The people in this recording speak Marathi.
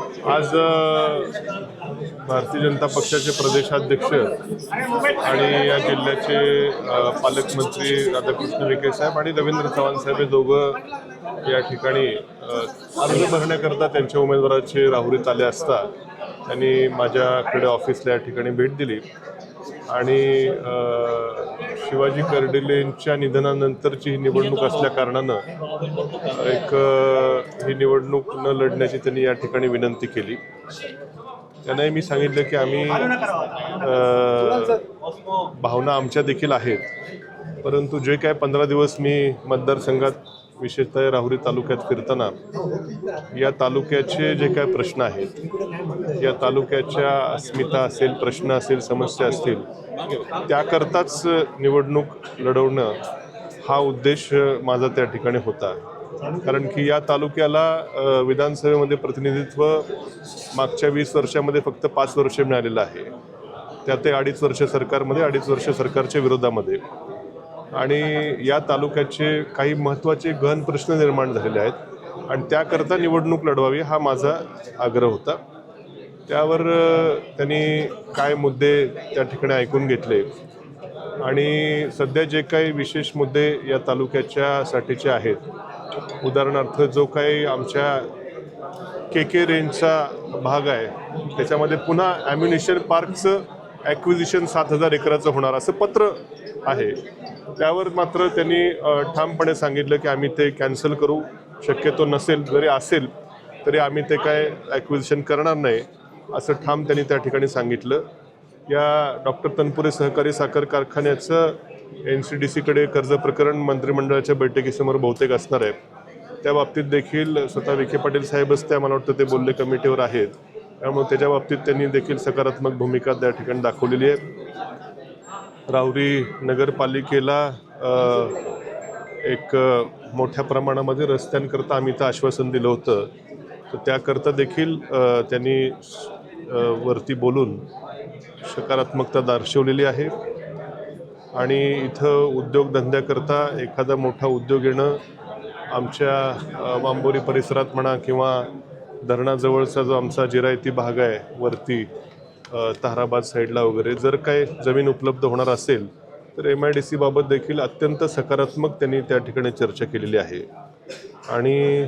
आज भारतीय जनता पक्षाचे प्रदेशाध्यक्ष आणि या जिल्ह्याचे पालकमंत्री राधाकृष्ण विखे साहेब आणि रवींद्र चव्हाण साहेब हे दोघं या ठिकाणी अर्ज भरण्याकरता त्यांच्या उमेदवाराचे राहुरीत आले असता त्यांनी माझ्याकडे ऑफिसला या ठिकाणी भेट दिली आणि शिवाजी कर्डिलेंच्या निधनानंतरची ही निवडणूक असल्या कारणानं ही निवडणूक न लढण्याची त्यांनी या ठिकाणी विनंती केली. त्यांनाही मी सांगितलं की आम्ही भावना आमच्या देखील आहेत, परंतु जे काय 15 दिवस मी मतदारसंघात विशेषतः राहुरी तालुक्यात फिरताना या तालुक्याचे जे काय प्रश्न आहेत, या तालुक्याच्या अस्मिता असेल, प्रश्न असेल, समस्या असतील, त्याकरताच निवडणूक लढवणं हा उद्देश माझा त्या ठिकाणी होता. कारण की या तालुक्याला विधानसभेमध्ये प्रतिनिधित्व मागच्या 20 वर्षामध्ये फक्त 5 वर्ष मिळालेलं आहे. त्यात 2.5 वर्ष सरकारमध्ये, 2.5 वर्ष सरकारच्या विरोधामध्ये. आणि या तालुक्याचे काही महत्त्वाचे गहन प्रश्न निर्माण झालेले आहेत आणि त्याकरता निवडणूक लढवावी हा माझा आग्रह होता. त्यावर त्यांनी काय मुद्दे त्या ठिकाणी ऐकून घेतले आणि सध्या जे काही विशेष मुद्दे या तालुक्याच्यासाठीचे आहेत, उदाहरणार्थ जो काही आमच्या KK रेंजचा भाग आहे त्याच्यामध्ये पुन्हा ॲम्युनिशन पार्कचं ॲक्विजिशन 7,000 एकराचं होणार असं पत्र आहे. त्यावर मात्र त्यांनी ठामपणे सांगितलं की आम्ही ते कॅन्सल करू, शक्यतो नसेल, जरी असेल तरी आम्ही ते काय ॲक्विजिशन करणार नाही असं ठाम त्यांनी त्या ठिकाणी सांगितलं. या डॉक्टर तनपुरे सहकारी साखर कारखान्याचं NCDCकडे कर्ज प्रकरण मंत्रिमंडळाच्या बैठकीसमोर बहुतेक असणार आहे. त्या बाबतीत देखील स्वतः विखे पाटील साहेबच त्या मला वाटतं ते बोलले कमिटीवर आहेत, त्यामुळे त्याच्या बाबतीत त्यांनी देखील सकारात्मक भूमिका त्या ठिकाणी दाखवलेली आहे. राहुरी नगरपालिकेला एक मोठ्या प्रमाणामध्ये रस्त्यांकरता आम्ही तर आश्वासन दिलं होतं, तर त्याकरता देखील त्यांनी वरती बोलून सकारात्मकता दर्शवलेली आहे. आणि इथं उद्योगधंद्याकरता एखादा मोठा उद्योग येणं आमच्या वांबोरी परिसरात म्हणा किंवा धरणाजवळचा जो आमचा जिरायती भाग आहे वरती ताराबाद साईडला वगैरे, जर काय जमीन उपलब्ध होणार असेल तर MIDC बाबत देखील अत्यंत सकारात्मक त्यांनी त्या ठिकाणी चर्चा केलेली आहे. आणि